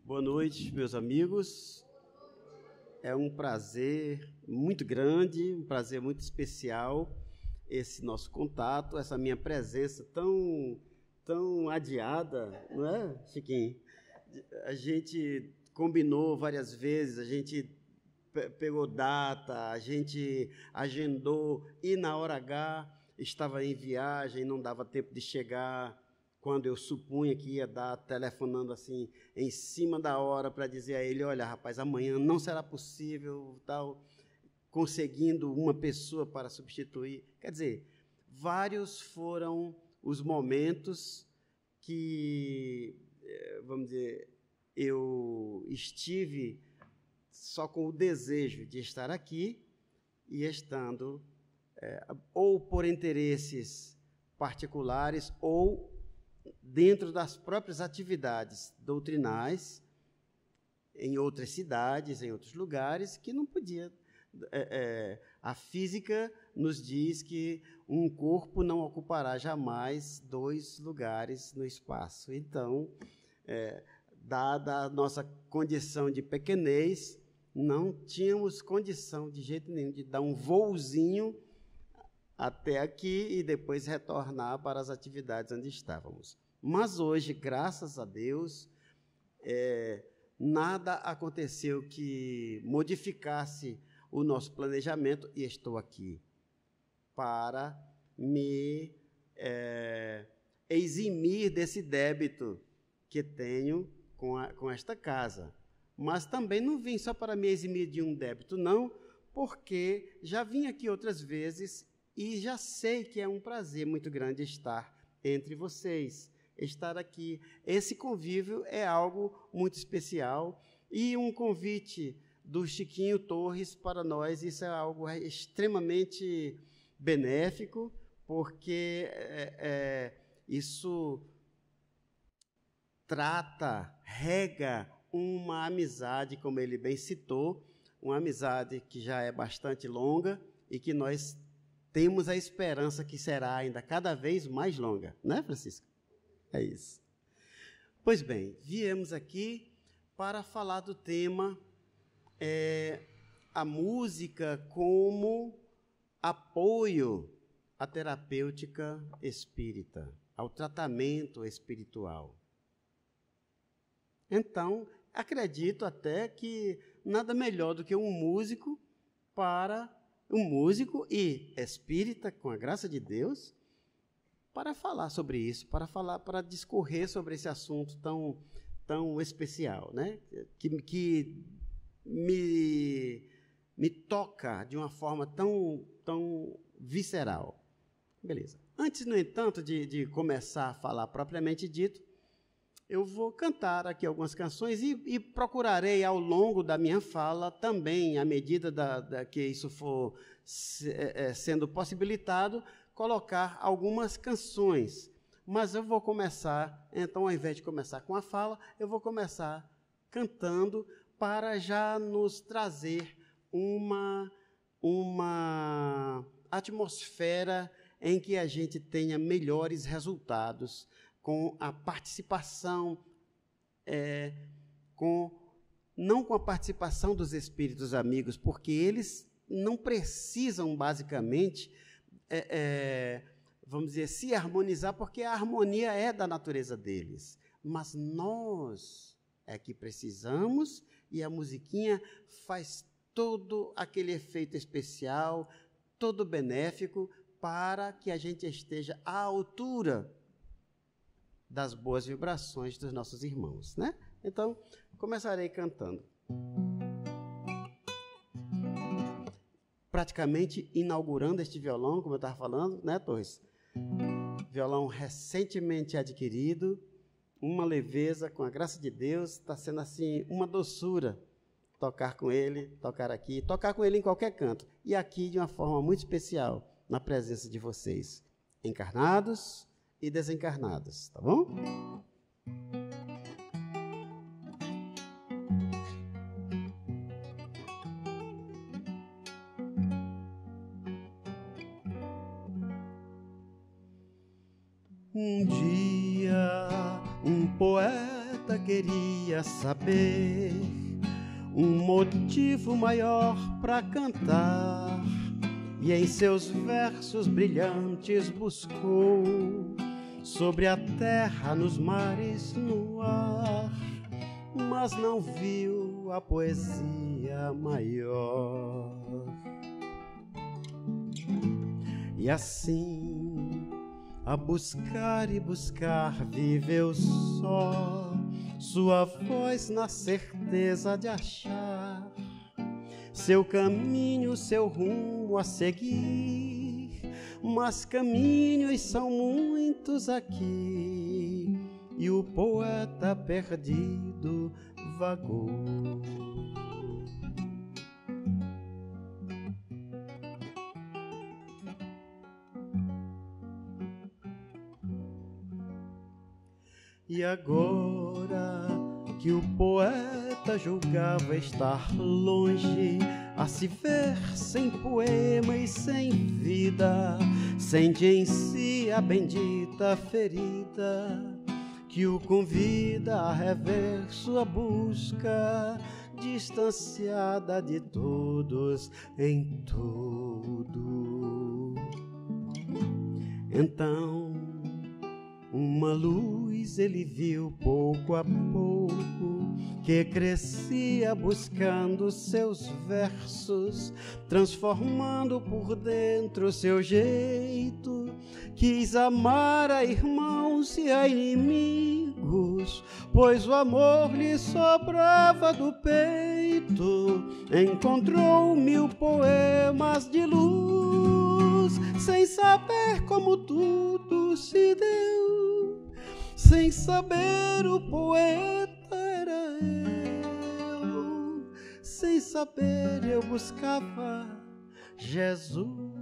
Boa noite, meus amigos. É um prazer muito grande, um prazer muito especial esse nosso contato, essa minha presença tão adiada, não é, Chiquinho? A gente combinou várias vezes, a gente pegou data, a gente agendou e na hora H estava em viagem, não dava tempo de chegar. Quando eu supunha que ia dar, telefonando assim, em cima da hora, para dizer a ele, olha, rapaz, amanhã não será possível, tal, conseguindo uma pessoa para substituir. Quer dizer, vários foram os momentos que, vamos dizer, eu estive só com o desejo de estar aqui e estando, ou por interesses particulares, ou dentro das próprias atividades doutrinais, em outras cidades, em outros lugares, que não podia. A física nos diz que um corpo não ocupará jamais 2 lugares no espaço. Então, dada a nossa condição de pequenez, não tínhamos condição de jeito nenhum de dar um voozinho até aqui e depois retornar para as atividades onde estávamos. Mas hoje, graças a Deus, nada aconteceu que modificasse o nosso planejamento e estou aqui para me eximir desse débito que tenho com esta casa. Mas também não vim só para me eximir de um débito, não, porque já vim aqui outras vezes e já sei que é um prazer muito grande estar entre vocês, estar aqui. Esse convívio é algo muito especial e um convite do Chiquinho Torres para nós, isso é algo extremamente benéfico, porque isso rega uma amizade, como ele bem citou, uma amizade que já é bastante longa e que nós temos a esperança que será ainda cada vez mais longa, né, Francisco? É isso. Pois bem, viemos aqui para falar do tema a música como apoio à terapêutica espírita, ao tratamento espiritual. Então, acredito até que nada melhor do que um músico e espírita, com a graça de Deus, para falar sobre isso, para discorrer sobre esse assunto tão especial, né? Que me toca de uma forma tão visceral. Beleza. Antes, no entanto, de começar a falar propriamente dito, eu vou cantar aqui algumas canções e procurarei, ao longo da minha fala, também, à medida que isso for sendo possibilitado, colocar algumas canções. Mas eu vou começar, então, ao invés de começar com a fala, eu vou começar cantando para já nos trazer uma atmosfera em que a gente tenha melhores resultados com a participação, não com a participação dos espíritos amigos, porque eles não precisam, basicamente, vamos dizer, se harmonizar, porque a harmonia é da natureza deles. Mas nós é que precisamos, e a musiquinha faz todo aquele efeito especial, todo benéfico, para que a gente esteja à altura das boas vibrações dos nossos irmãos, né? Então, começarei cantando. Praticamente inaugurando este violão, como eu estava falando, né, Torres? Violão recentemente adquirido, uma leveza, com a graça de Deus, está sendo assim uma doçura tocar com ele, tocar aqui, tocar com ele em qualquer canto. E aqui de uma forma muito especial, na presença de vocês, encarnados e desencarnados, tá bom? Um dia, um poeta poeta queria saber um motivo maior para cantar, e em seus versos brilhantes buscou sobre a terra, nos mares, no ar, mas não viu a poesia maior. E assim, a buscar e buscar, viveu só, sua voz na certeza de achar seu caminho, seu rumo a seguir. Mas caminhos são muitos aqui, e o poeta perdido vagou. E agora que o poeta julgava estar longe, a se ver sem poema e sem vida, sente em si a bendita ferida que o convida a rever sua busca, distanciada de todos em tudo. Então, uma luz ele viu pouco a pouco, que crescia buscando seus versos, transformando por dentro seu jeito. Quis amar a irmãos e a inimigos, pois o amor lhe sobrava do peito. Encontrou 1000 poemas de luz, sem saber como tudo se deu. Sem saber o poeta era eu, sem saber eu buscava Jesus.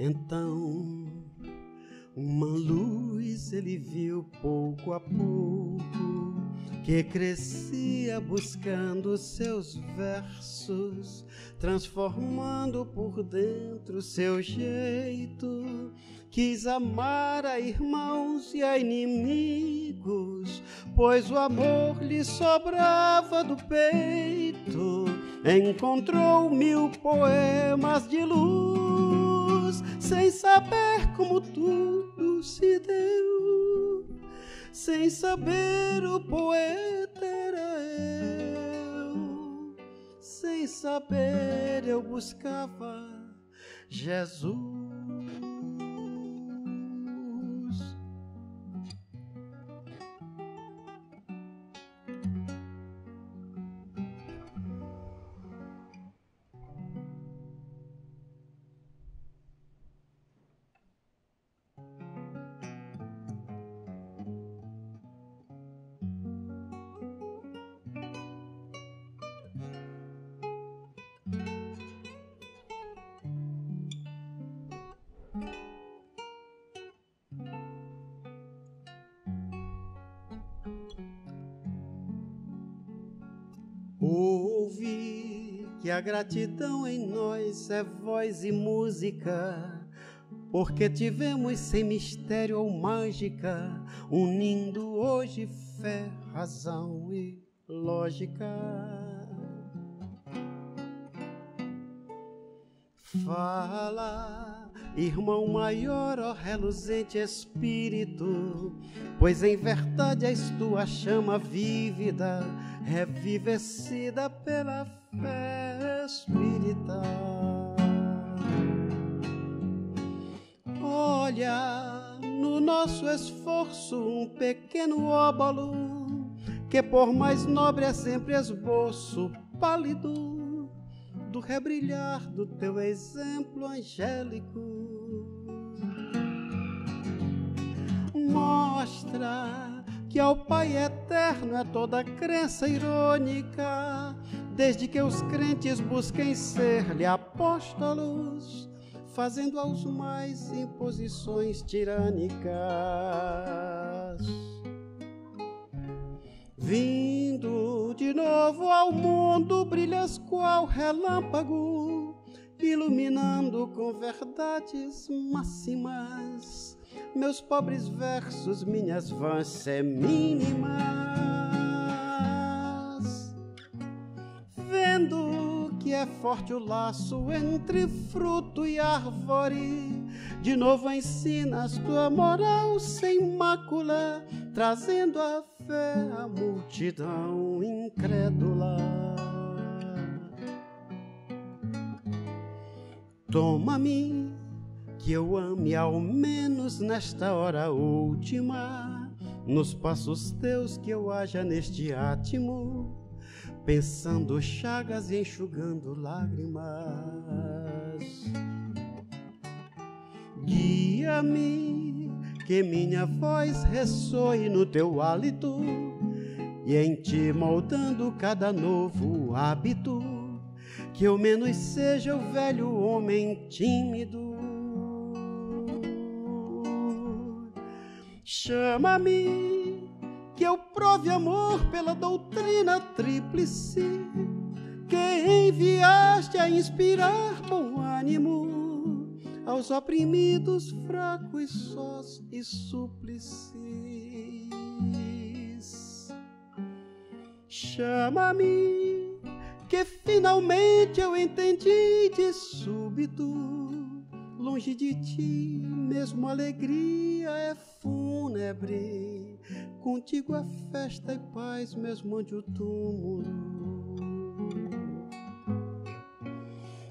Então, uma luz ele viu pouco a pouco, que crescia buscando seus versos, transformando por dentro seu jeito. Quis amar a irmãos e a inimigos, pois o amor lhe sobrava do peito. Encontrou 1000 poemas de luz, sem saber como tudo se deu. Sem saber o poeta era eu, sem saber eu buscava Jesus. Ouve que a gratidão em nós é voz e música, porque tivemos sem mistério ou mágica, unindo hoje fé, razão e lógica. Fala, irmão maior, ó reluzente espírito, pois em verdade és tua chama vívida, revivecida pela fé espírita. Olha no nosso esforço um pequeno óbolo, que por mais nobre é sempre esboço pálido do rebrilhar do teu exemplo angélico. Mostra que ao Pai eterno é toda crença irônica, desde que os crentes busquem ser-lhe apóstolos, fazendo aos mais imposições tirânicas. Vindo de novo ao mundo, brilhas qual relâmpago, iluminando com verdades máximas meus pobres versos, minhas vãs semínimas. Vendo que é forte o laço entre fruto e árvore, de novo ensinas tua moral sem mácula, trazendo a fé à multidão incrédula. Toma-me, que eu ame ao menos nesta hora última, nos passos teus que eu haja neste átimo, pensando chagas e enxugando lágrimas. Guia-me, que minha voz ressoe no teu hálito, e em ti moldando cada novo hábito, que eu menos seja o velho homem tímido. Chama-me, que eu prove amor pela doutrina tríplice, que enviaste a inspirar bom ânimo aos oprimidos, fracos, sós e súplices. Chama-me, que finalmente eu entendi de súbito, longe de ti mesmo a alegria é fúnebre, contigo a festa e paz mesmo onde o túmulo.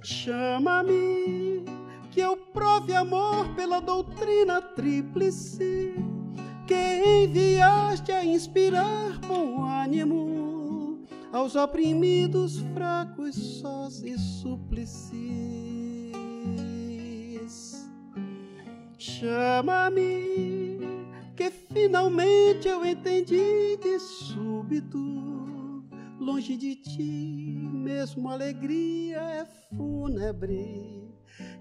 Chama-me, que eu prove amor pela doutrina tríplice, que enviaste a inspirar bom ânimo aos oprimidos, fracos, sós e súplices. Chama-me, que finalmente eu entendi de súbito, longe de ti mesmo a alegria é fúnebre,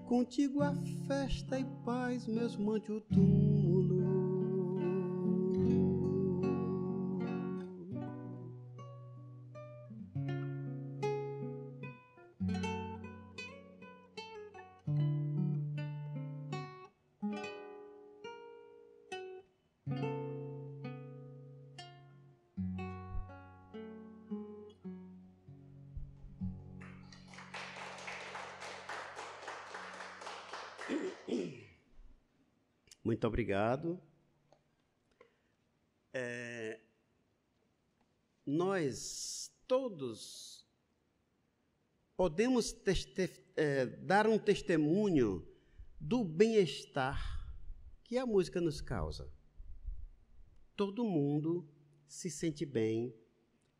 contigo a festa e paz mesmo ante o túmulo. Muito obrigado. Nós todos podemos dar um testemunho do bem-estar que a música nos causa. Todo mundo se sente bem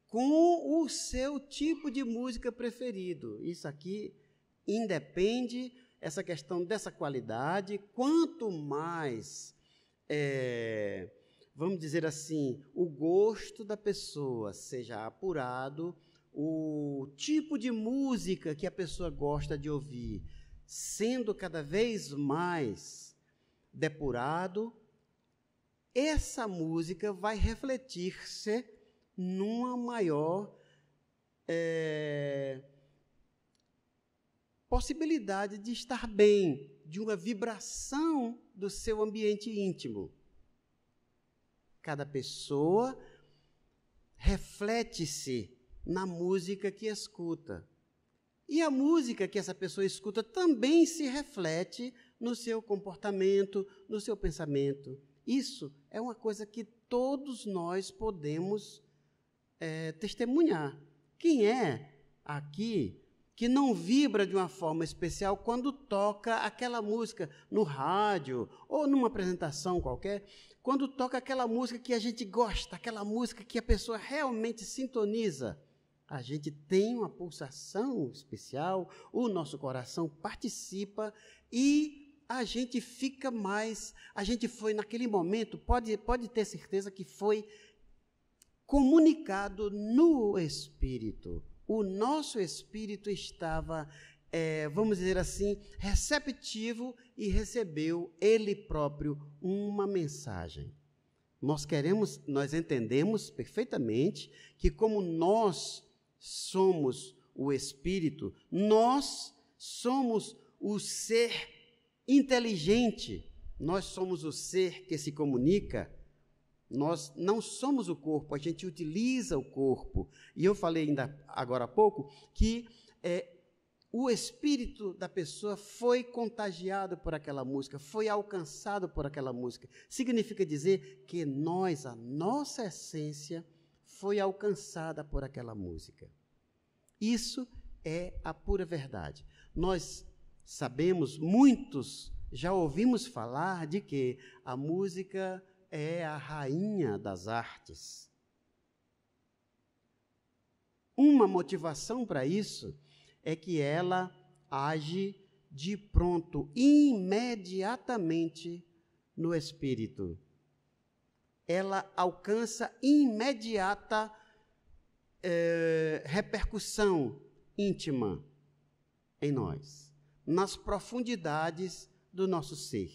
com o seu tipo de música preferido. Isso aqui independe essa questão dessa qualidade. Quanto mais, vamos dizer assim, o gosto da pessoa seja apurado, o tipo de música que a pessoa gosta de ouvir sendo cada vez mais depurado, essa música vai refletir-se numa maior possibilidade de estar bem, de uma vibração do seu ambiente íntimo. Cada pessoa reflete-se na música que escuta. E a música que essa pessoa escuta também se reflete no seu comportamento, no seu pensamento. Isso é uma coisa que todos nós podemos testemunhar. Quem é aqui que não vibra de uma forma especial quando toca aquela música no rádio ou numa apresentação qualquer, quando toca aquela música que a gente gosta, aquela música que a pessoa realmente sintoniza? A gente tem uma pulsação especial, o nosso coração participa e a gente fica mais, a gente foi naquele momento, pode ter certeza que foi comunicado no Espírito. O nosso espírito estava, vamos dizer assim, receptivo e recebeu ele próprio uma mensagem. Nós entendemos perfeitamente que como nós somos o espírito, nós somos o ser inteligente, nós somos o ser que se comunica. Nós não somos o corpo, a gente utiliza o corpo. E eu falei ainda agora há pouco que o espírito da pessoa foi contagiado por aquela música, foi alcançado por aquela música. Significa dizer que a nossa essência foi alcançada por aquela música. Isso é a pura verdade. Nós sabemos, muitos já ouvimos falar de que a música é a rainha das artes. Uma motivação para isso é que ela age de pronto, imediatamente no espírito. Ela alcança imediata repercussão íntima em nós, nas profundidades do nosso ser.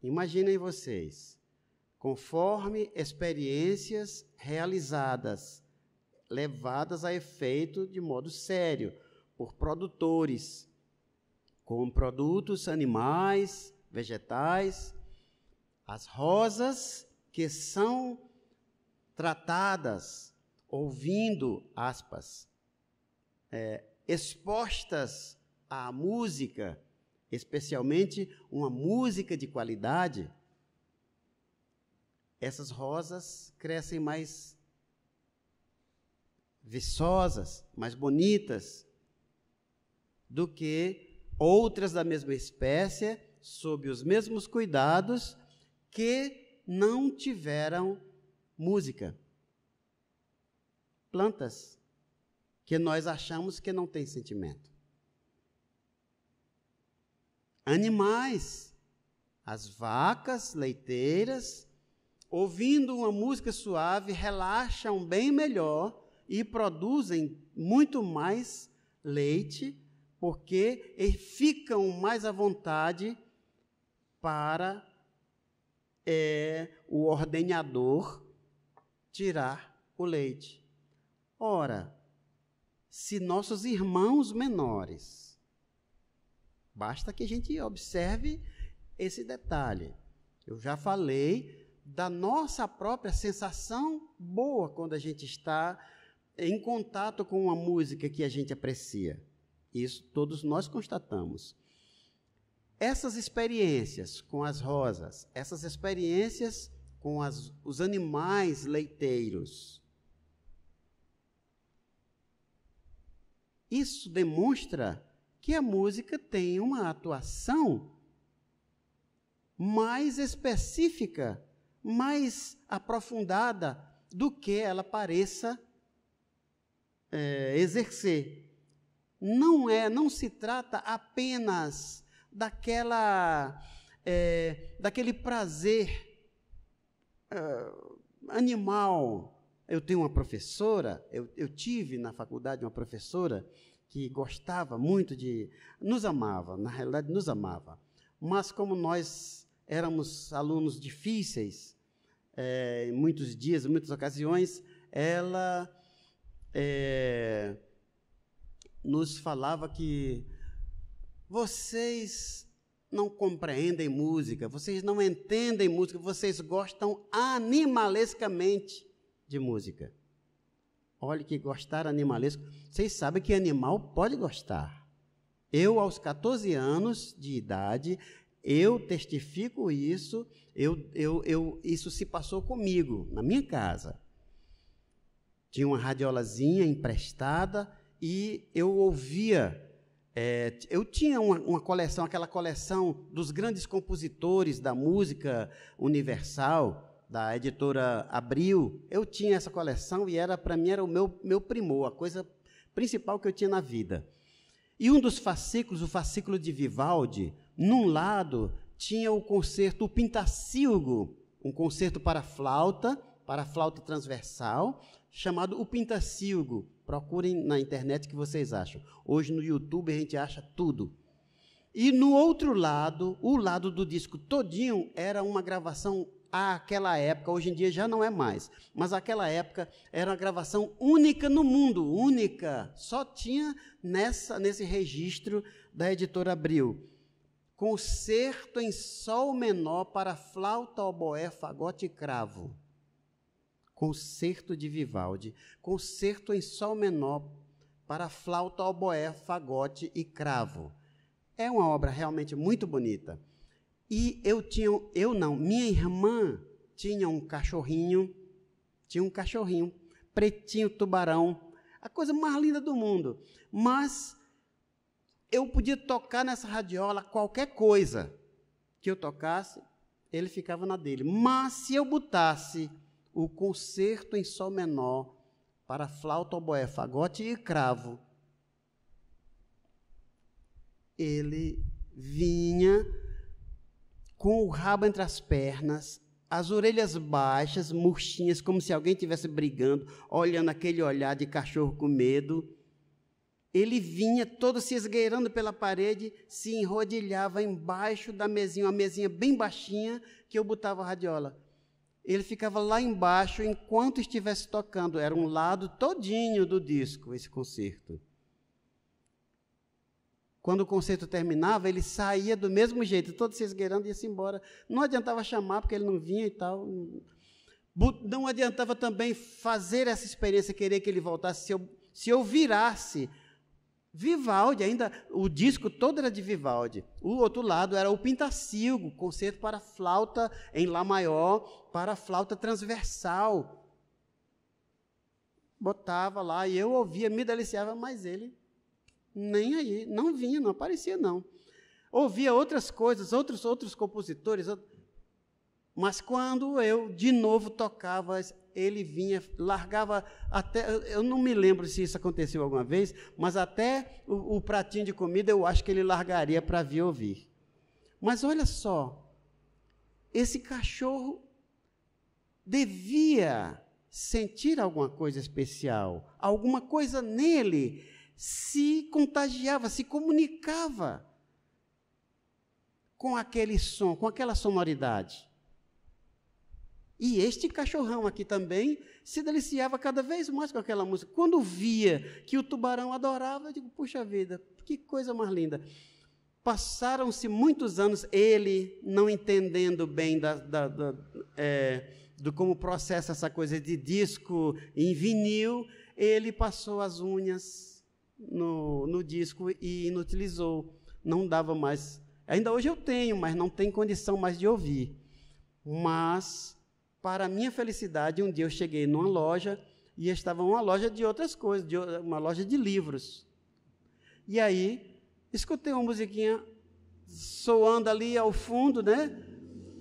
Imaginem vocês, conforme experiências realizadas, levadas a efeito de modo sério, por produtores, com produtos animais, vegetais, as rosas que são tratadas, ouvindo, aspas, expostas à música, especialmente uma música de qualidade, essas rosas crescem mais viçosas, mais bonitas, do que outras da mesma espécie, sob os mesmos cuidados, que não tiveram música. Plantas que nós achamos que não têm sentimento. Animais, as vacas leiteiras, ouvindo uma música suave, relaxam bem melhor e produzem muito mais leite, porque ficam mais à vontade para o ordenhador tirar o leite. Ora, se nossos irmãos menores, basta que a gente observe esse detalhe. Eu já falei da nossa própria sensação boa quando a gente está em contato com uma música que a gente aprecia. Isso todos nós constatamos. Essas experiências com as rosas, essas experiências com os animais leiteiros, isso demonstra que a música tem uma atuação mais específica, mais aprofundada do que ela pareça exercer. Não se trata apenas daquele prazer animal. Eu tenho uma professora, eu tive na faculdade uma professora que gostava muito nos amava, na realidade nos amava, mas como nós éramos alunos difíceis, em muitos dias, em muitas ocasiões, ela nos falava que vocês não compreendem música, vocês não entendem música, vocês gostam animalescamente de música. Olhe que gostar animalesco. Vocês sabem que animal pode gostar. Eu, aos 14 anos de idade, eu testifico isso, isso se passou comigo, na minha casa. Tinha uma radiolazinha emprestada e eu ouvia. Eu tinha uma coleção, aquela coleção dos grandes compositores da música universal, da editora Abril. Eu tinha essa coleção e para mim era o meu primor, a coisa principal que eu tinha na vida. E um dos fascículos, o fascículo de Vivaldi, num lado tinha o concerto, o Pintacílgo, um concerto para flauta transversal, chamado O Pintacilgo. Procurem na internet que vocês acham. Hoje no YouTube a gente acha tudo. E no outro lado, o lado do disco todinho era uma gravação àquela época, hoje em dia já não é mais, mas naquela época era uma gravação única no mundo, única, só tinha nesse registro da editora Abril. Concerto em sol menor para flauta, oboé, fagote e cravo. Concerto de Vivaldi. Concerto em sol menor para flauta, oboé, fagote e cravo. É uma obra realmente muito bonita. E minha irmã tinha um cachorrinho, pretinho, tubarão, a coisa mais linda do mundo. Mas eu podia tocar nessa radiola qualquer coisa que eu tocasse, ele ficava na dele. Mas se eu botasse o concerto em sol menor para flauta, oboé, fagote e cravo, ele vinha com o rabo entre as pernas, as orelhas baixas, murchinhas, como se alguém estivesse brigando, olhando aquele olhar de cachorro com medo. Ele vinha todo se esgueirando pela parede, se enrodilhava embaixo da mesinha, uma mesinha bem baixinha, que eu botava a radiola. Ele ficava lá embaixo enquanto estivesse tocando. Era um lado todinho do disco, esse concerto. Quando o concerto terminava, ele saía do mesmo jeito, todo se esgueirando e ia-se embora. Não adiantava chamar, porque ele não vinha e tal. Não adiantava também fazer essa experiência, querer que ele voltasse. Se eu virasse Vivaldi, ainda o disco todo era de Vivaldi. O outro lado era o Pintacilgo, concerto para flauta em Lá maior, para flauta transversal. Botava lá e eu ouvia, me deliciava, mas ele nem aí, não vinha, não aparecia, não. Ouvia outras coisas, outros compositores, mas quando eu de novo tocava, ele vinha, largava até, eu não me lembro se isso aconteceu alguma vez, mas até o pratinho de comida eu acho que ele largaria para vir ouvir. Mas olha só, esse cachorro devia sentir alguma coisa especial, alguma coisa nele se contagiava, se comunicava com aquele som, com aquela sonoridade. E este cachorrão aqui também se deliciava cada vez mais com aquela música. Quando via que o tubarão adorava, eu digo, puxa vida, que coisa mais linda. Passaram-se muitos anos, ele não entendendo bem do como processa essa coisa de disco em vinil, ele passou as unhas no disco e inutilizou, não dava mais. Ainda hoje eu tenho, mas não tenho condição mais de ouvir. Mas, para minha felicidade, um dia eu cheguei numa loja e estava uma loja de outras coisas, uma loja de livros. E aí, escutei uma musiquinha soando ali ao fundo, né?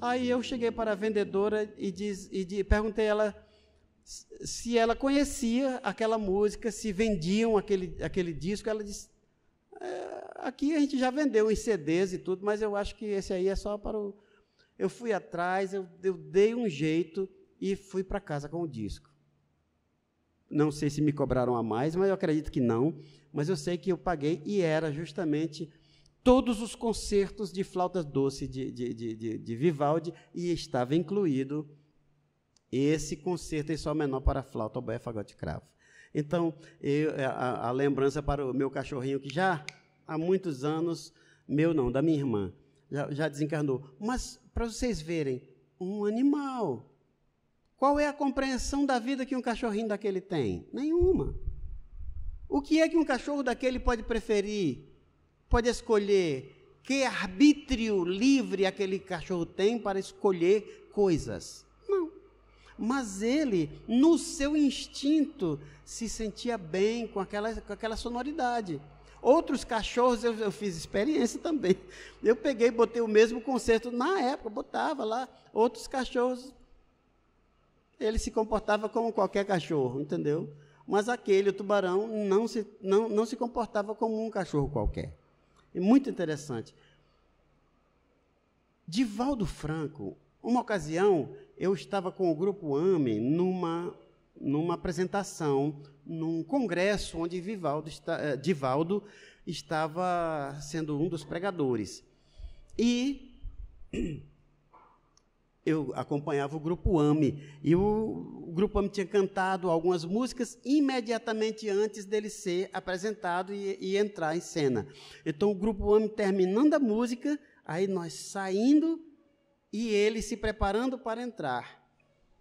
Aí eu cheguei para a vendedora e perguntei a ela se ela conhecia aquela música, se vendiam aquele disco. Ela disse, aqui a gente já vendeu em CDs e tudo, mas eu acho que esse aí é só para o... Eu fui atrás, eu dei um jeito e fui para casa com o disco. Não sei se me cobraram a mais, mas eu acredito que não, mas eu sei que eu paguei e era justamente todos os concertos de flauta doce de Vivaldi e estava incluído esse concerto em sol menor para flauta, oboé, fagote e cravo. Então, a lembrança para o meu cachorrinho, que já há muitos anos, meu não, da minha irmã, já desencarnou. Mas, para vocês verem, um animal. Qual é a compreensão da vida que um cachorrinho daquele tem? Nenhuma. O que é que um cachorro daquele pode preferir, pode escolher? Que arbítrio livre aquele cachorro tem para escolher coisas? Não. Mas ele, no seu instinto, se sentia bem com aquela sonoridade. Outros cachorros, eu fiz experiência também. Eu peguei e botei o mesmo concerto, na época, botava lá. Outros cachorros, ele se comportava como qualquer cachorro, entendeu? Mas aquele, o tubarão, não se comportava como um cachorro qualquer. É muito interessante. Divaldo Franco, Uma ocasião, eu estava com o Grupo AME numa apresentação, num congresso onde Divaldo estava sendo um dos pregadores. E eu acompanhava o Grupo AME, e o Grupo AME tinha cantado algumas músicas imediatamente antes dele ser apresentado e entrar em cena. Então, o Grupo AME terminando a música, aí nós saindo e ele se preparando para entrar.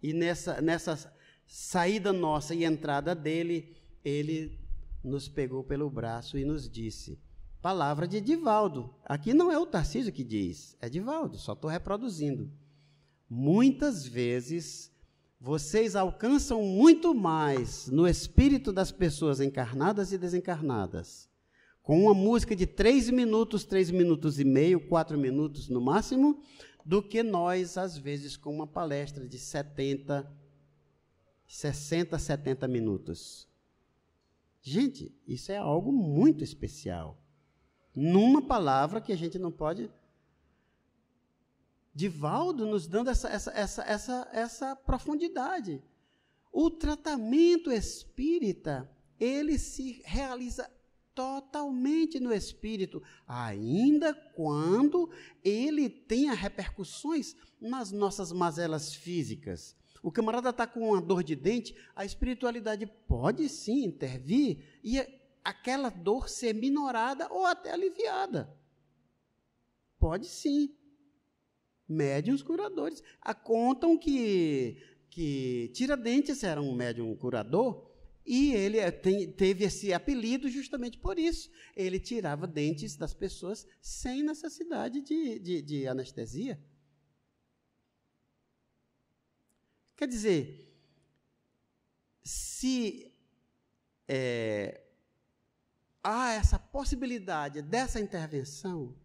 E nessa saída nossa e entrada dele, ele nos pegou pelo braço e nos disse, palavra de Divaldo, aqui não é o Tarcísio que diz, é Divaldo, só estou reproduzindo. Muitas vezes, vocês alcançam muito mais no espírito das pessoas encarnadas e desencarnadas, com uma música de 3 minutos, 3 minutos e meio, 4 minutos no máximo, do que nós, às vezes, com uma palestra de 60, 70 minutos. Gente, isso é algo muito especial. Numa palavra que a gente não pode... Divaldo nos dando essa profundidade. O tratamento espírita, ele se realiza totalmente no espírito, ainda quando ele tenha repercussões nas nossas mazelas físicas. O camarada está com uma dor de dente, a espiritualidade pode sim intervir e aquela dor ser minorada ou até aliviada. Pode sim. Médiuns curadores. Contam que Tiradentes era um médium curador e ele teve esse apelido justamente por isso. Ele tirava dentes das pessoas sem necessidade de anestesia. Quer dizer, se há essa possibilidade dessa intervenção,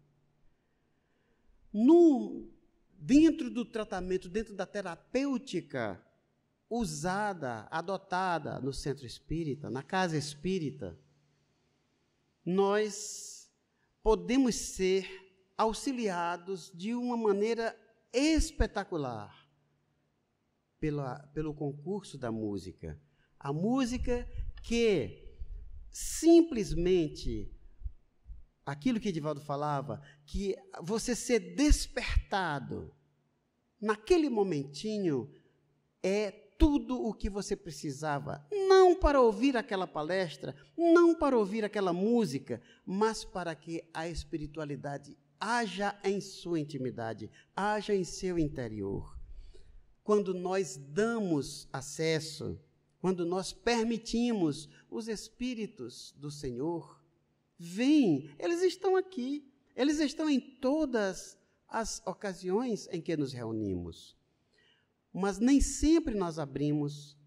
dentro do tratamento, dentro da terapêutica usada, adotada no centro espírita, na casa espírita, nós podemos ser auxiliados de uma maneira espetacular pelo concurso da música. A música que simplesmente... Aquilo que Divaldo falava, que você ser despertado naquele momentinho é tudo o que você precisava, não para ouvir aquela palestra, não para ouvir aquela música, mas para que a espiritualidade haja em sua intimidade, haja em seu interior. Quando nós damos acesso, quando nós permitimos os espíritos do Senhor, vêm, eles estão aqui, eles estão em todas as ocasiões em que nos reunimos. Mas nem sempre nós abrimos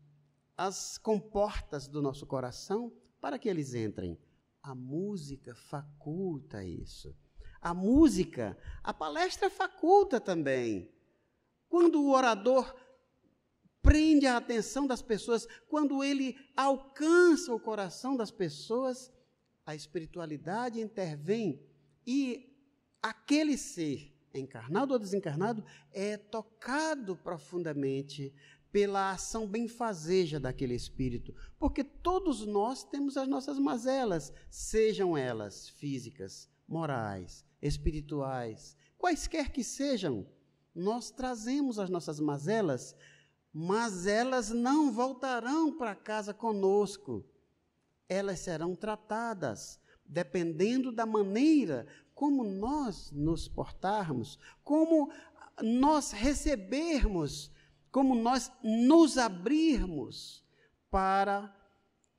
as comportas do nosso coração para que eles entrem. A música faculta isso. A música, a palestra faculta também. Quando o orador prende a atenção das pessoas, quando ele alcança o coração das pessoas, a espiritualidade intervém e aquele ser, encarnado ou desencarnado, é tocado profundamente pela ação benfazeja daquele espírito, porque todos nós temos as nossas mazelas, sejam elas físicas, morais, espirituais, quaisquer que sejam, nós trazemos as nossas mazelas, mas elas não voltarão para casa conosco. Elas serão tratadas, dependendo da maneira como nós nos portarmos, como nós recebermos, como nós nos abrirmos para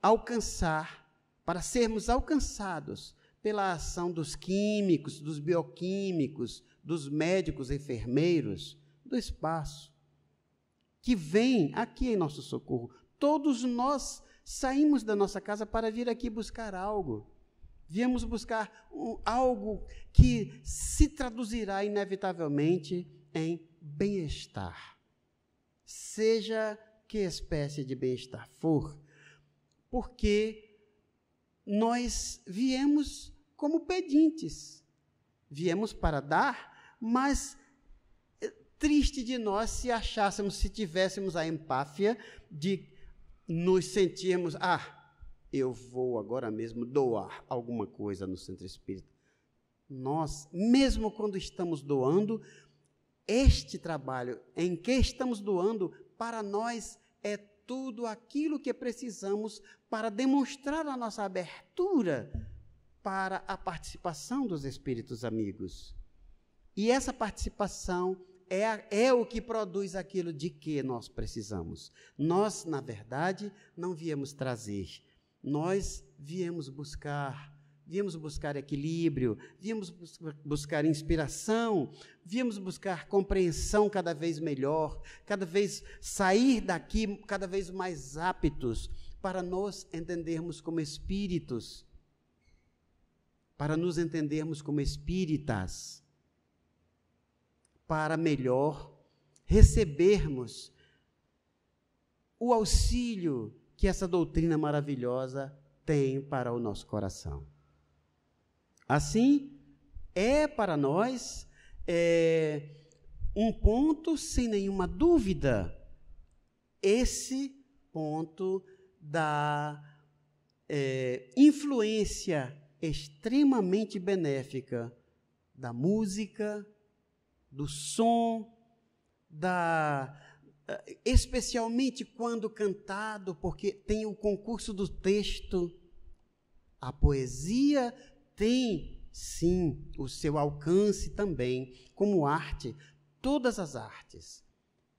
alcançar, para sermos alcançados pela ação dos químicos, dos bioquímicos, dos médicos, enfermeiros, do espaço, que vem aqui em nosso socorro. Todos nós saímos da nossa casa para vir aqui buscar algo. Viemos buscar algo que se traduzirá inevitavelmente em bem-estar. Seja que espécie de bem-estar for, porque nós viemos como pedintes. Viemos para dar, mas triste de nós se achássemos, se tivéssemos a empáfia de nos sentirmos, eu vou agora mesmo doar alguma coisa no centro espírita. Nós, mesmo quando estamos doando, este trabalho em que estamos doando, para nós é tudo aquilo que precisamos para demonstrar a nossa abertura para a participação dos espíritos amigos. E essa participação é o que produz aquilo de que nós precisamos. Nós, na verdade, não viemos trazer, nós viemos buscar equilíbrio, viemos buscar inspiração, viemos buscar compreensão cada vez melhor, cada vez sair daqui cada vez mais aptos para nos entendermos como espíritos, para nos entendermos como espíritas, para melhor recebermos o auxílio que essa doutrina maravilhosa tem para o nosso coração. Assim, é para nós um ponto, sem nenhuma dúvida, esse ponto da influência extremamente benéfica da música, do som, especialmente quando cantado, porque tem o concurso do texto. A poesia tem, sim, o seu alcance também, como arte, todas as artes.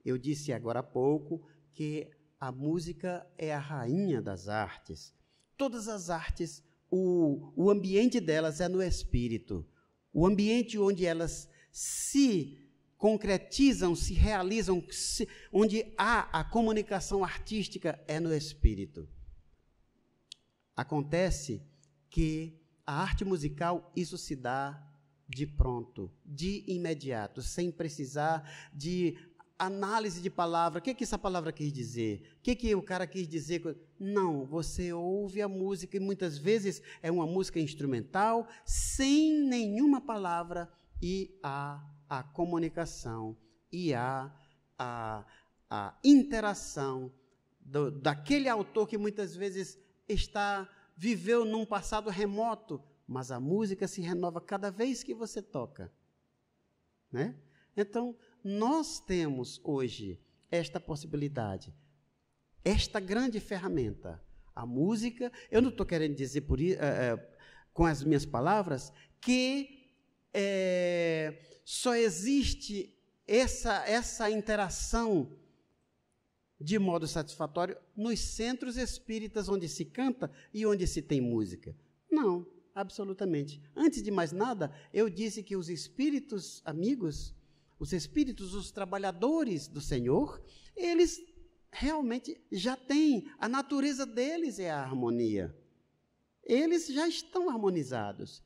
Eu disse agora há pouco que a música é a rainha das artes. Todas as artes, o ambiente delas é no espírito. O ambiente onde elas se concretizam, se realizam, onde há a comunicação artística é no espírito. Acontece que a arte musical, isso se dá de pronto, de imediato, sem precisar de análise de palavra. O que essa palavra quis dizer? O que o cara quis dizer? Não, você ouve a música e muitas vezes é uma música instrumental, sem nenhuma palavra, e há a comunicação, e há a interação daquele autor que muitas vezes viveu num passado remoto, mas a música se renova cada vez que você toca, né? Então, nós temos hoje esta possibilidade, esta grande ferramenta, a música. Eu não estou querendo dizer com as minhas palavras que só existe essa interação de modo satisfatório nos centros espíritas onde se canta e onde se tem música. Não, absolutamente. Antes de mais nada, eu disse que os espíritos amigos, os espíritos, os trabalhadores do Senhor, eles realmente já têm, a natureza deles é a harmonia. Eles já estão harmonizados.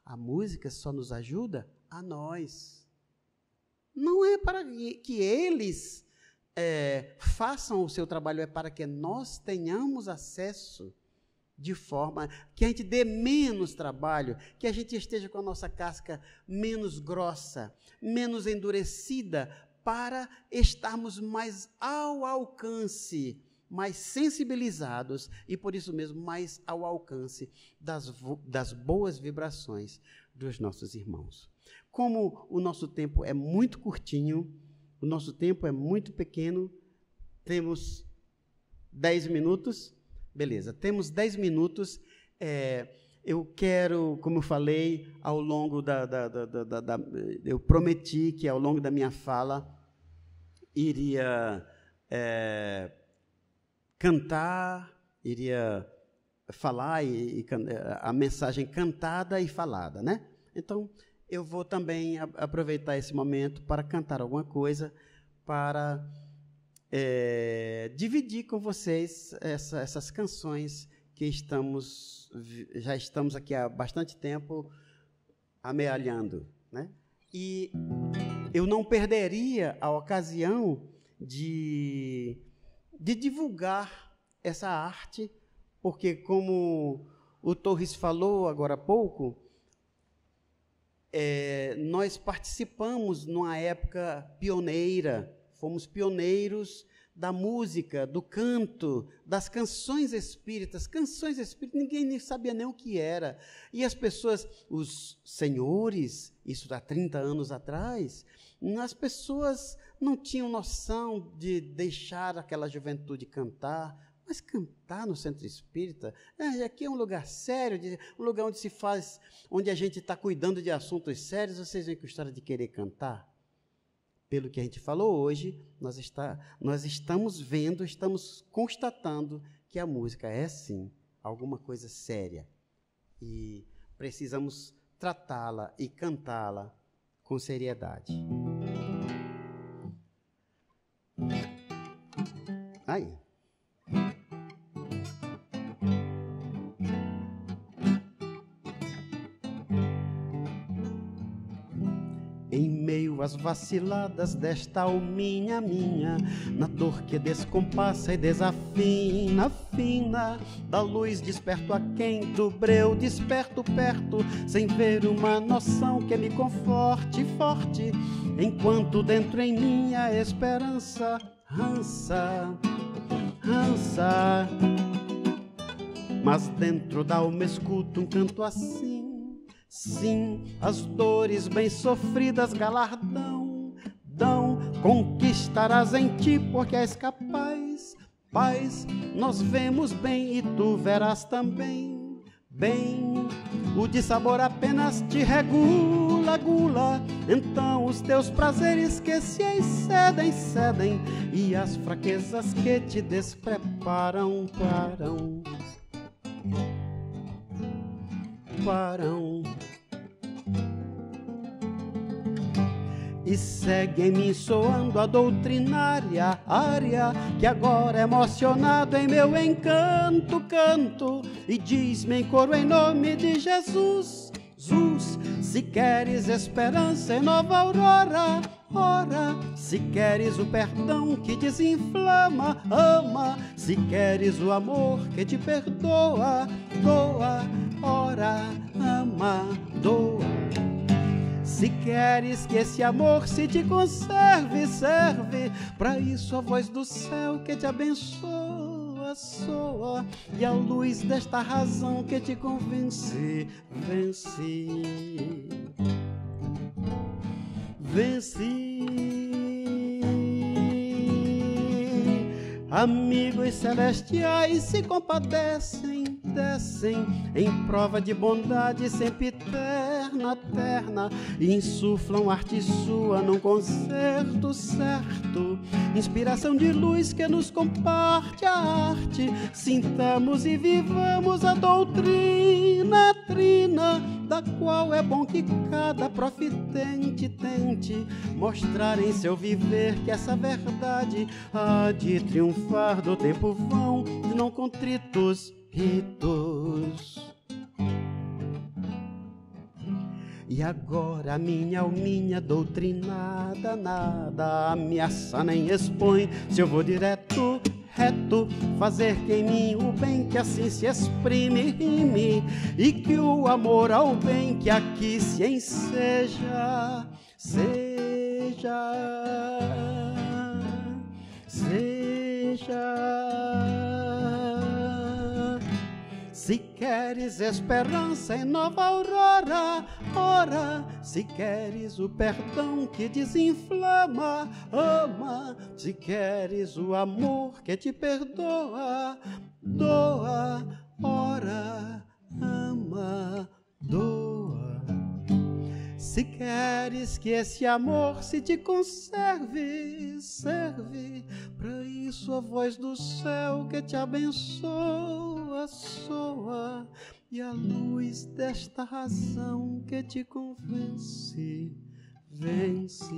A música só nos ajuda a nós. Não é para que eles façam o seu trabalho, é para que nós tenhamos acesso de forma que a gente dê menos trabalho, que a gente esteja com a nossa casca menos grossa, menos endurecida, para estarmos mais ao alcance, mais sensibilizados e, por isso mesmo, mais ao alcance das boas vibrações dos nossos irmãos. Como o nosso tempo é muito curtinho, o nosso tempo é muito pequeno, temos 10 minutos, beleza, temos 10 minutos, eu quero, como eu falei, ao longo eu prometi que ao longo da minha fala iria cantar, iria falar a mensagem cantada e falada, né? Então, eu vou também aproveitar esse momento para cantar alguma coisa, para dividir com vocês essas canções que já estamos aqui há bastante tempo amealhando, né? E eu não perderia a ocasião de divulgar essa arte, porque, como o Torres falou agora há pouco, nós participamos numa época pioneira, fomos pioneiros da música, do canto, das canções espíritas. Canções espíritas, ninguém nem sabia nem o que era. E as pessoas, os senhores, isso há 30 anos atrás, as pessoas não tinham noção de deixar aquela juventude cantar. Mas cantar no centro espírita, aqui é um lugar sério, um lugar onde se faz, onde a gente está cuidando de assuntos sérios, vocês vêm com a história de querer cantar? Pelo que a gente falou hoje, nós estamos vendo, estamos constatando que a música é, sim, alguma coisa séria. E precisamos tratá-la e cantá-la com seriedade. Aí. Em meio às vaciladas desta alminha minha, na dor que descompassa e desafina, fina, da luz desperto aquém, do breu desperto perto, sem ver uma noção que me conforte forte, enquanto dentro em minha esperança rança, mas dentro da alma escuto um canto assim. Sim, as dores bem sofridas galardão dão, conquistarás em ti porque és capaz. Paz, nós vemos bem e tu verás também. Bem, o dissabor apenas te regula, gula. Então os teus prazeres que se excedem, cedem, e as fraquezas que te despreparam param. E segue em mim soando a doutrinária área, que agora emocionado em meu encanto canto, e diz-me em coro em nome de Jesus, Zus, se queres esperança em nova aurora, ora, se queres o perdão que desinflama, ama, se queres o amor que te perdoa, doa, ora, ama, doa. Se queres que esse amor se te conserve, serve para isso a voz do céu que te abençoa, soa, e a luz desta razão que te convence, vence. Amigos celestiais se compadecem, descem em prova de bondade sempre terna, terna, e insuflam arte sua num concerto certo, inspiração de luz que nos comparte a arte, sintamos e vivamos a doutrina trina, da qual é bom que cada profitente tente mostrar em seu viver que essa verdade há de triunfar do tempo vão de não contritos ritos. E agora a minha alminha doutrinada nada ameaça nem expõe, se eu vou direto, reto, fazer que em mim o bem que assim se exprime rime, e que o amor ao bem que aqui se enseja, se queres esperança em nova aurora, ora, se queres o perdão que desinflama, ama, se queres o amor que te perdoa, doa, ora, ama, doa. Se queres que esse amor se te conserve, serve para isso a voz do céu que te abençoa, soa, e a luz desta razão que te convence, vence.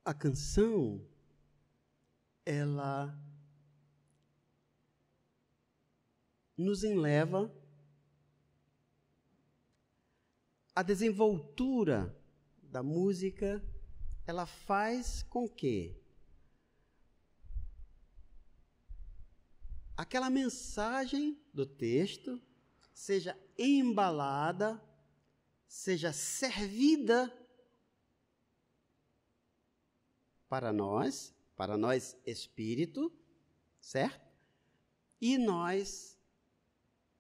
A canção, ela nos enleva a desenvoltura da música, ela faz com que aquela mensagem do texto seja embalada, seja servida para nós espírito, certo? E nós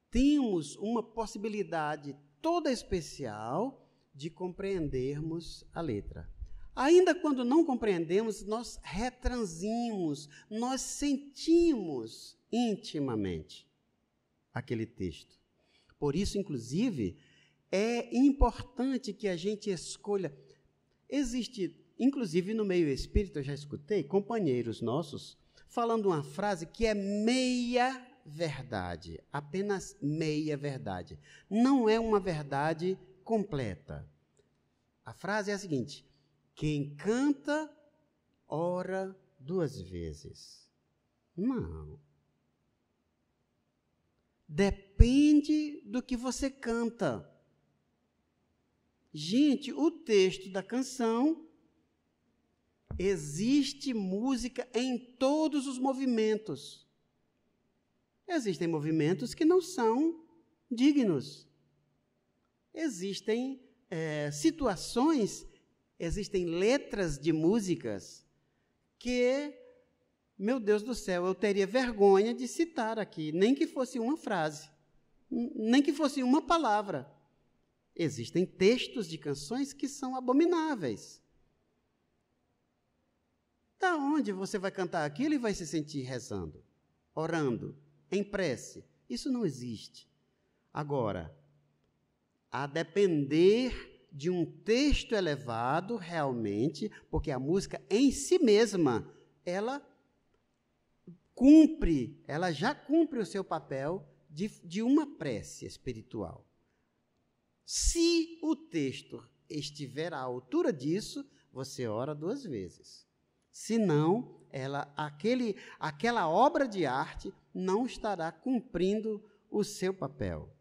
temos uma possibilidade toda especial de compreendermos a letra. Ainda quando não compreendemos, nós retransimos, nós sentimos intimamente aquele texto. Por isso, inclusive, é importante que a gente escolha. Existe, inclusive no meio espírita, eu já escutei companheiros nossos falando uma frase que é meia verdade, apenas meia verdade. Não é uma verdade completa. A frase é a seguinte: quem canta, ora 2 vezes. Não. Depende do que você canta. Gente, o texto da canção, existe música em todos os movimentos. Existem movimentos que não são dignos. Existem situações, existem letras de músicas que, meu Deus do céu, eu teria vergonha de citar aqui, nem que fosse uma frase, nem que fosse uma palavra. Existem textos de canções que são abomináveis. Da onde você vai cantar aquilo e vai se sentir rezando, orando, em prece? Isso não existe. Agora, a depender de um texto elevado, realmente, porque a música em si mesma, ela já cumpre o seu papel de uma prece espiritual. Se o texto estiver à altura disso, você ora 2 vezes. Senão, aquela obra de arte não estará cumprindo o seu papel.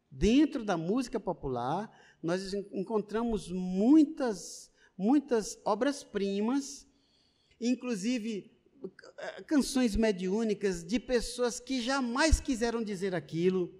Dentro da música popular, nós encontramos muitas obras-primas, inclusive canções mediúnicas de pessoas que jamais quiseram dizer aquilo.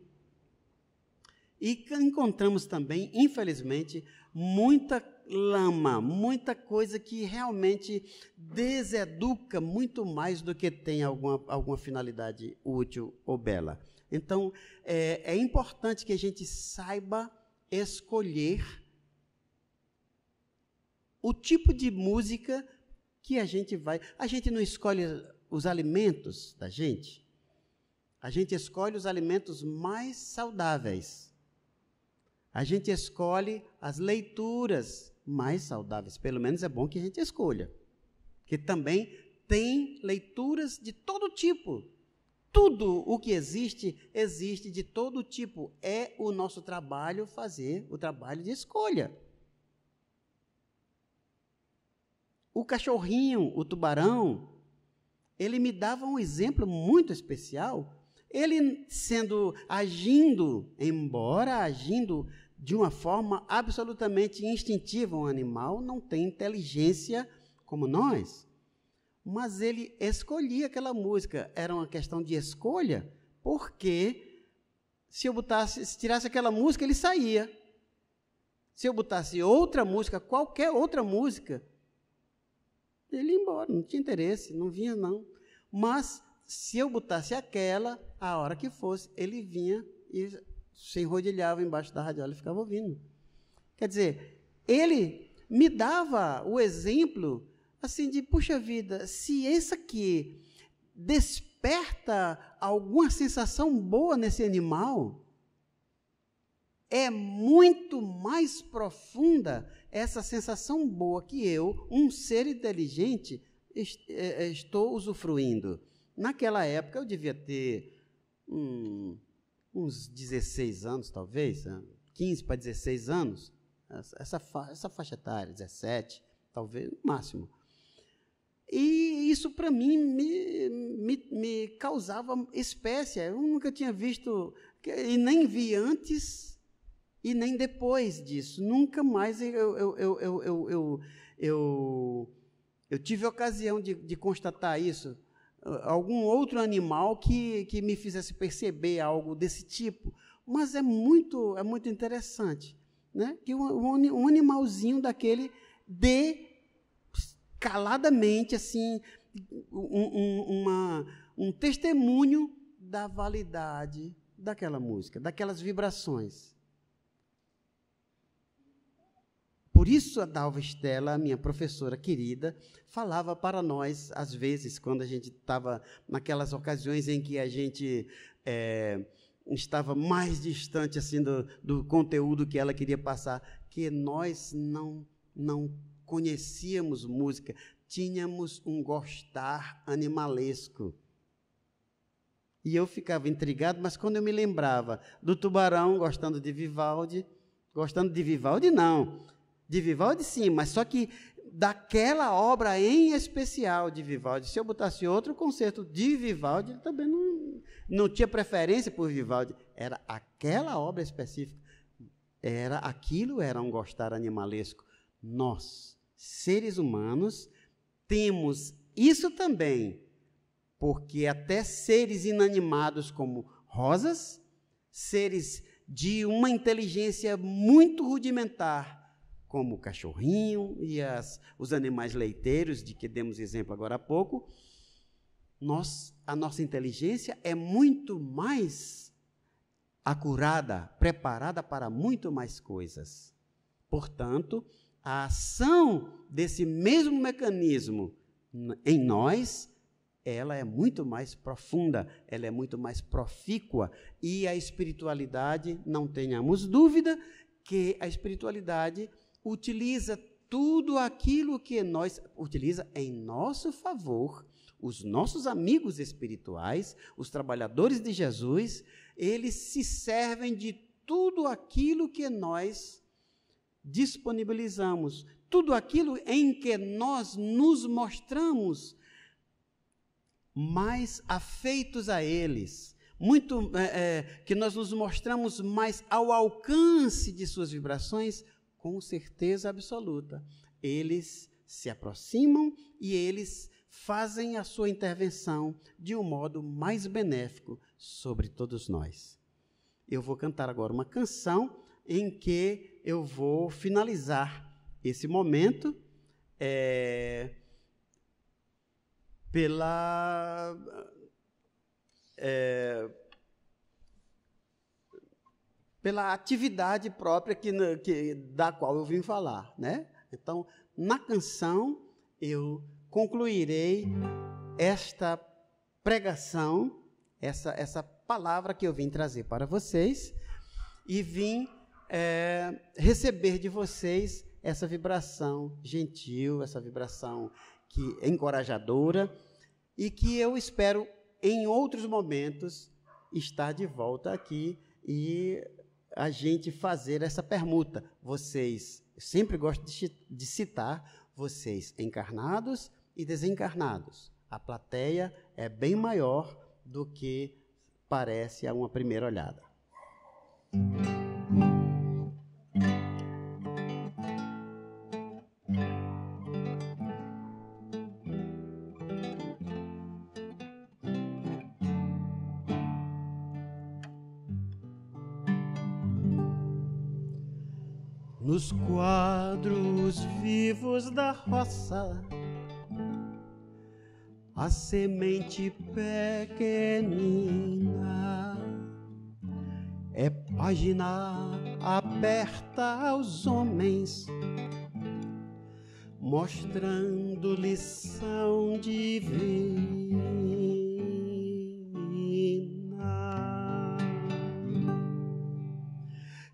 E encontramos também, infelizmente, muita lama, muita coisa que realmente deseduca muito mais do que tem alguma finalidade útil ou bela. Então, é importante que a gente saiba escolher o tipo de música que a gente vai... A gente não escolhe os alimentos da gente, a gente escolhe os alimentos mais saudáveis. A gente escolhe as leituras mais saudáveis. Pelo menos é bom que a gente escolha. Que também tem leituras de todo tipo. Tudo o que existe de todo tipo. É o nosso trabalho fazer o trabalho de escolha. O cachorrinho, o tubarão, ele me dava um exemplo muito especial. Ele agindo de uma forma absolutamente instintiva, um animal não tem inteligência como nós, mas ele escolhia aquela música, era uma questão de escolha, porque se tirasse aquela música, ele saía. Se eu botasse outra música, qualquer outra música, ele ia embora, não tinha interesse, não vinha não. Mas se eu botasse aquela, a hora que fosse, ele vinha e se enrodilhava embaixo da radiola e ficava ouvindo. Quer dizer, ele me dava o exemplo assim de, puxa vida, se esse aqui desperta alguma sensação boa nesse animal, é muito mais profunda essa sensação boa que eu, um ser inteligente, estou usufruindo. Naquela época eu devia ter uns 16 anos, talvez, 15 para 16 anos, essa faixa etária, 17, talvez, no máximo. E isso, para mim, me causava espécie. Eu nunca tinha visto, e nem vi antes, e nem depois disso. Nunca mais eu tive a ocasião de constatar isso, algum outro animal que me fizesse perceber algo desse tipo. Mas é muito interessante, né? Que um animalzinho daquele dê caladamente assim, um testemunho da validade daquela música, daquelas vibrações. Por isso a Dalva Estela, minha professora querida, falava para nós, às vezes, quando a gente estava naquelas ocasiões em que a gente estava mais distante assim, do conteúdo que ela queria passar, que nós não conhecíamos música, tínhamos um gostar animalesco. E eu ficava intrigado, mas quando eu me lembrava do Tubarão gostando de Vivaldi não, de Vivaldi sim, mas só que daquela obra em especial de Vivaldi, se eu botasse outro concerto de Vivaldi, ele também não tinha preferência por Vivaldi, era aquela obra específica, aquilo era um gostar animalesco. Nós, seres humanos, temos isso também, porque até seres inanimados como rosas, seres de uma inteligência muito rudimentar, como o cachorrinho e os animais leiteiros, de que demos exemplo agora há pouco, a nossa inteligência é muito mais acurada, preparada para muito mais coisas. Portanto, a ação desse mesmo mecanismo em nós, ela é muito mais profunda, ela é muito mais profícua, e a espiritualidade, não tenhamos dúvida, que a espiritualidade utiliza tudo aquilo que utiliza em nosso favor. Os nossos amigos espirituais, os trabalhadores de Jesus, eles se servem de tudo aquilo que nós disponibilizamos, tudo aquilo em que nós nos mostramos mais afeitos a eles, que nós nos mostramos mais ao alcance de suas vibrações, com certeza absoluta. Eles se aproximam e eles fazem a sua intervenção de um modo mais benéfico sobre todos nós. Eu vou cantar agora uma canção em que eu vou finalizar esse momento pela atividade própria da qual eu vim falar, né? Então, na canção, eu concluirei esta pregação, essa palavra que eu vim trazer para vocês, e vim receber de vocês essa vibração gentil, essa vibração encorajadora, e que eu espero, em outros momentos, estar de volta aqui e a gente fazer essa permuta. Vocês, eu sempre gosto de citar vocês encarnados e desencarnados. A plateia é bem maior do que parece a uma primeira olhada. Nos quadros vivos da roça, a semente pequenina é página aberta aos homens, mostrando lição divina.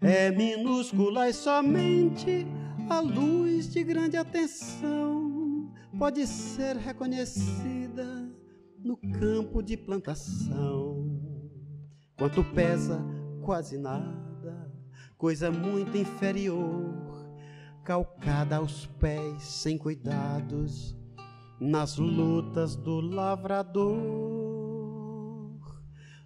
É minúscula e somente a luz de grande atenção pode ser reconhecida no campo de plantação. Quanto pesa, quase nada, coisa muito inferior, calcada aos pés, sem cuidados, nas lutas do lavrador.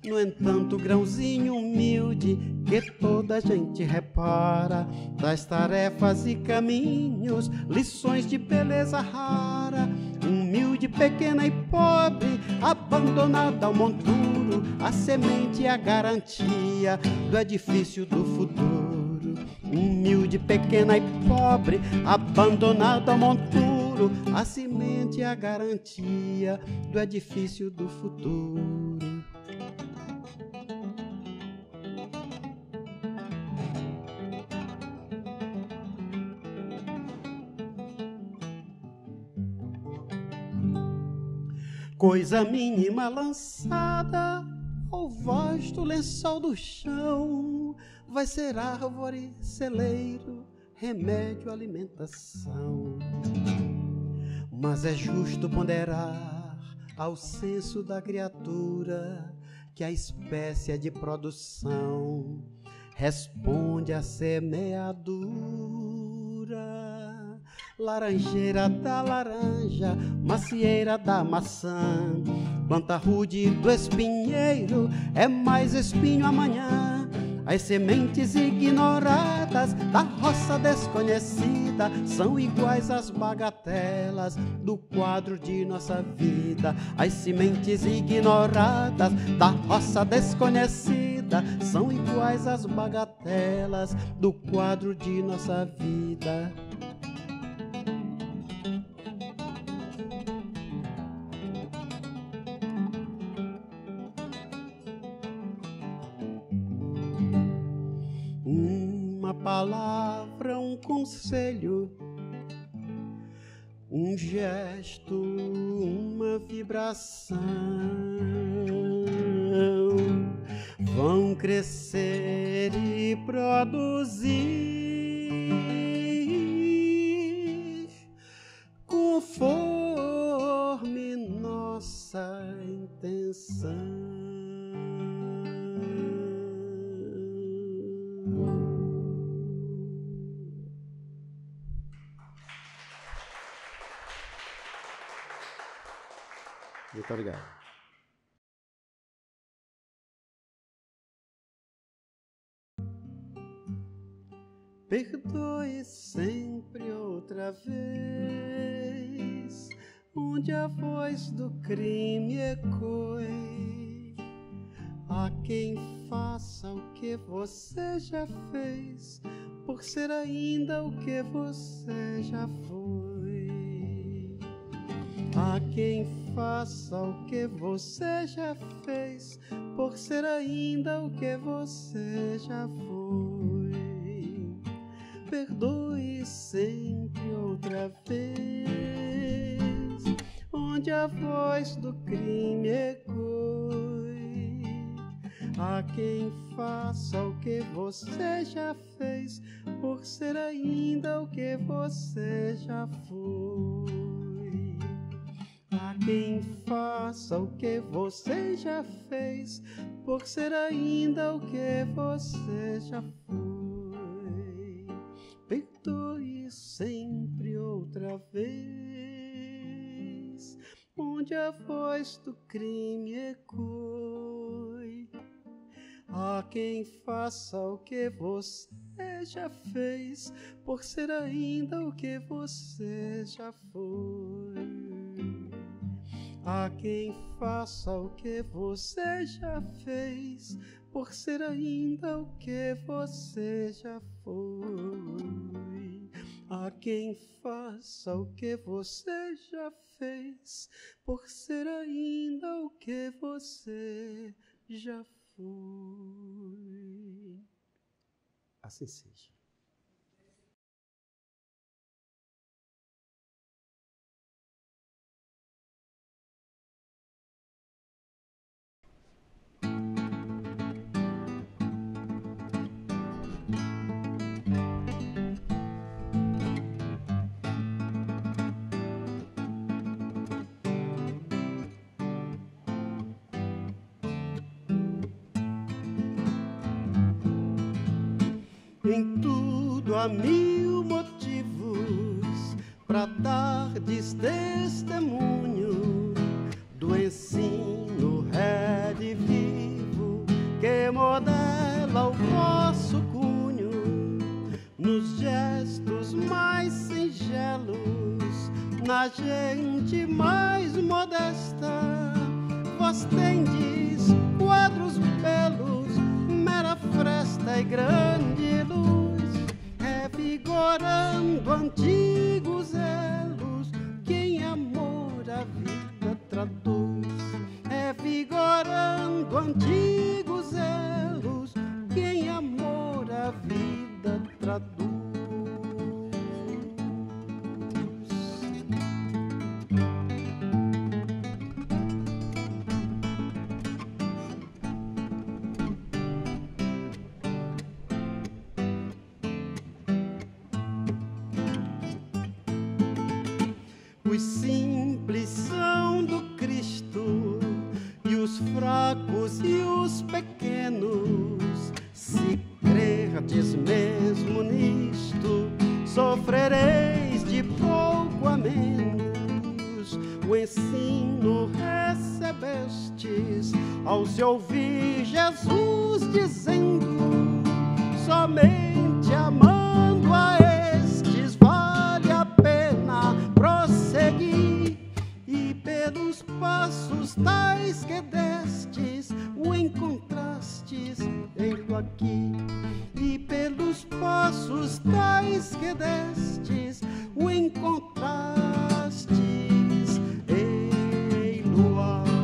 No entanto, grãozinho humilde que toda a gente repara, das tarefas e caminhos, lições de beleza rara. Humilde, pequena e pobre, abandonada ao monturo, a semente e a garantia do edifício do futuro. Humilde, pequena e pobre, abandonada ao monturo, a semente e a garantia do edifício do futuro. Coisa mínima lançada ao vasto lençol do chão, vai ser árvore, celeiro, remédio, alimentação. Mas é justo ponderar ao senso da criatura que a espécie é de produção responde à semeadura. Laranjeira da laranja, macieira da maçã, planta rude do espinheiro, é mais espinho amanhã. As sementes ignoradas da roça desconhecida são iguais às bagatelas do quadro de nossa vida. As sementes ignoradas da roça desconhecida são iguais às bagatelas do quadro de nossa vida. Uma palavra, um conselho, um gesto, uma vibração vão crescer e produzir conforme nossa intenção. Muito obrigado. Perdoe sempre outra vez, onde a voz do crime ecoe. A quem faça o que você já fez, por ser ainda o que você já foi. A quem faça o que você já fez, por ser ainda o que você já foi. Perdoe sempre outra vez, onde a voz do crime ecoe. A quem faça o que você já fez, por ser ainda o que você já foi. A quem faça o que você já fez, por ser ainda o que você já foi. Perdoe sempre outra vez, onde a voz do crime ecoe. A quem faça o que você já fez, por ser ainda o que você já foi. A quem faça o que você já fez, por ser ainda o que você já foi. A quem faça o que você já fez, por ser ainda o que você já foi. Assim seja. Em tudo há mil motivos para dar testemunho do ensino redivivo revela o vosso cunho nos gestos mais singelos, na gente mais modesta. Vós tendes quadros belos, mera fresta e grande luz, revigorando antigos elos que em amor a vida traduz, revigorando antigos elos que em amor a vida traduz. Os simples são do Cristo, e os fracos e os pequenos. Se crerdes mesmo nisto, sofrereis de pouco a menos. O ensino recebestes ao se ouvir Jesus dizendo: somente amando a estes vale a pena prosseguir, e pelos passos tais que destes o encontrastes, ele aqui. E pelos passos tais que destes o encontrastes, ele-o aqui.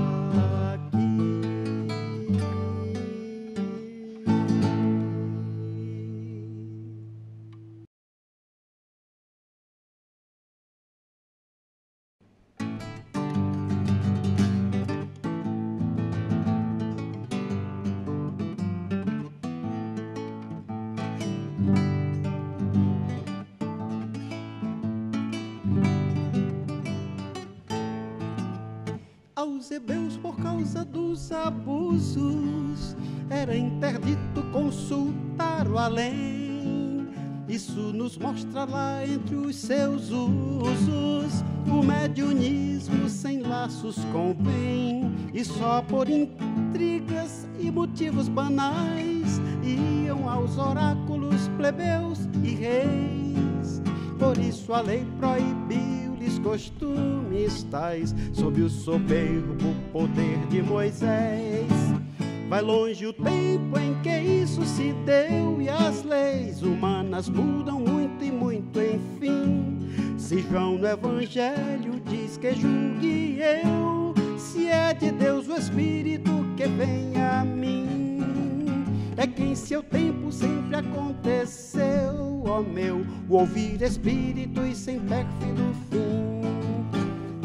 Aos hebreus, por causa dos abusos, era interdito consultar o além. Isso nos mostra lá entre os seus usos o mediunismo sem laços com o bem, e só por intrigas e motivos banais iam aos oráculos plebeus e reis. Por isso a lei proibiu-lhes costumes tais, sob o soberbo poder de Moisés. Vai longe o tempo em que isso se deu, e as leis humanas mudam muito e muito, enfim. Se João no Evangelho diz que julgue eu, se é de Deus o Espírito que vem a mim, é que em seu tempo sempre aconteceu, ó meu, o ouvir espíritos sem pérfido fim.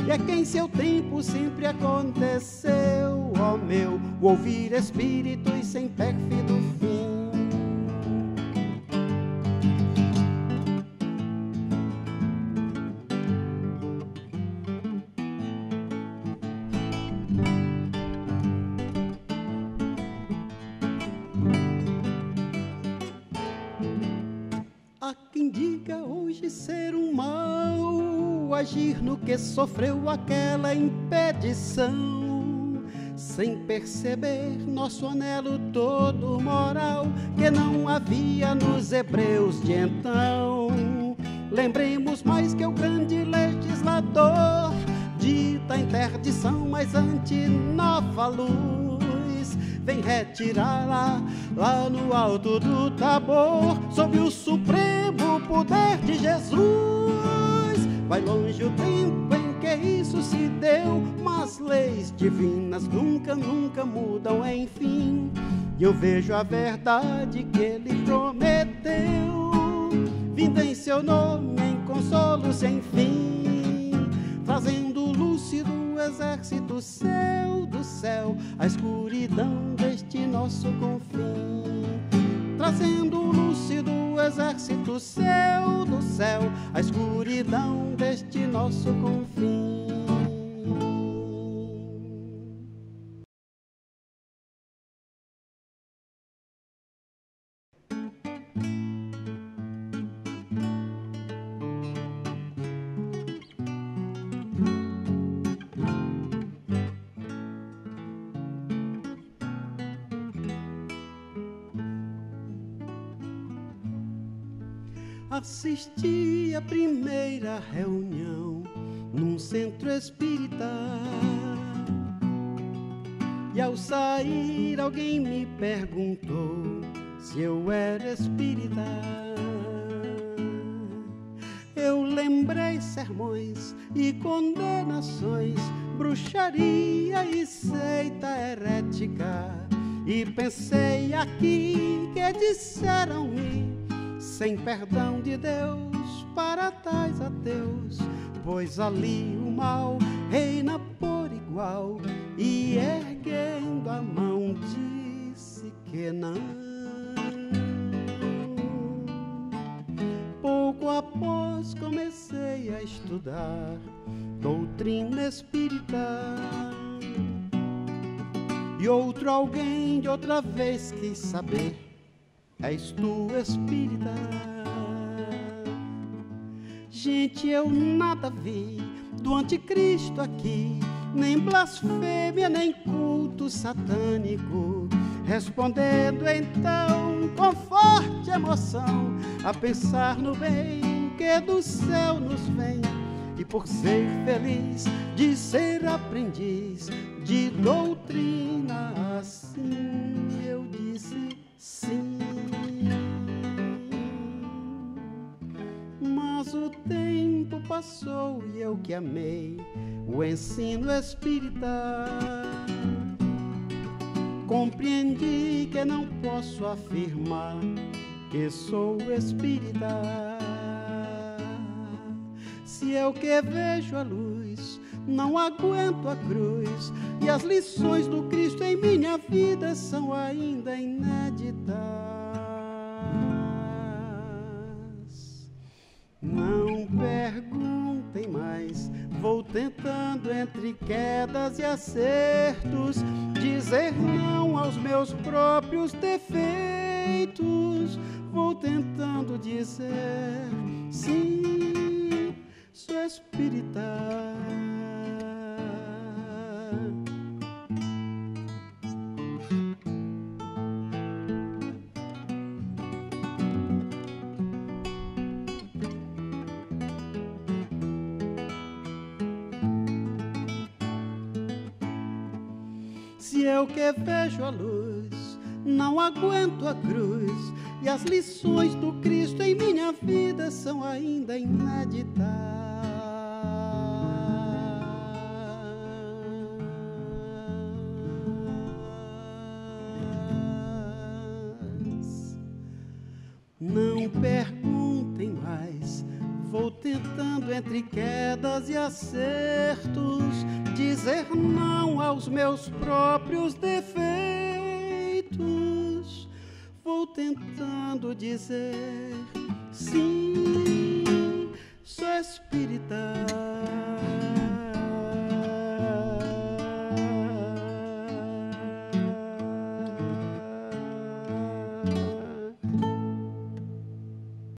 E é que em seu tempo sempre aconteceu, ó meu, o ouvir espíritos sem pérfido fim. Há quem diga hoje ser um mal, agir no que sofreu aquela impedição, sem perceber nosso anelo todo moral, que não havia nos hebreus de então. Lembremos mais que o grande legislador dita a interdição, mas ante nova luz vem retirá-la lá no alto do Tabor, sob o supremo poder de Jesus. Vai longe o tempo em que isso se deu, mas leis divinas nunca, nunca mudam, enfim. E eu vejo a verdade que ele prometeu, vindo em seu nome em consolo sem fim, trazendo lúcido o exército seu do céu, a escuridão deste nosso confim. Trazendo lúcido o exército seu do céu, a escuridão deste nosso confim. assisti a primeira reunião num centro espírita. E ao sair alguém me perguntou se eu era espírita. Eu lembrei sermões e condenações, bruxaria e seita herética, e pensei aqui que disseram-me, sem perdão de Deus para tais ateus, pois ali o mal reina por igual, e erguendo a mão disse que não. Pouco após comecei a estudar doutrina espírita, e outro alguém de outra vez quis saber: és tu espírita? Gente, eu nada vi do anticristo aqui, nem blasfêmia, nem culto satânico. Respondendo então com forte emoção, a pensar no bem que do céu nos vem, e por ser feliz de ser aprendiz de doutrina assim, eu disse sim. Mas o tempo passou e eu que amei o ensino espírita, compreendi que não posso afirmar que sou espírita. Se eu que vejo a luz, não aguento a cruz, e as lições do Cristo em minha vida são ainda inéditas. Não perguntem mais, vou tentando entre quedas e acertos dizer não aos meus próprios defeitos. Vou tentando dizer sim, sou espírita. Se eu que vejo a luz, não aguento a cruz, e as lições do Cristo em minha vida são ainda inéditas. Não perguntem mais, vou tentando entre quedas e acertos dizer não aos meus próprios defeitos. Vou tentando dizer sim, sou espírita.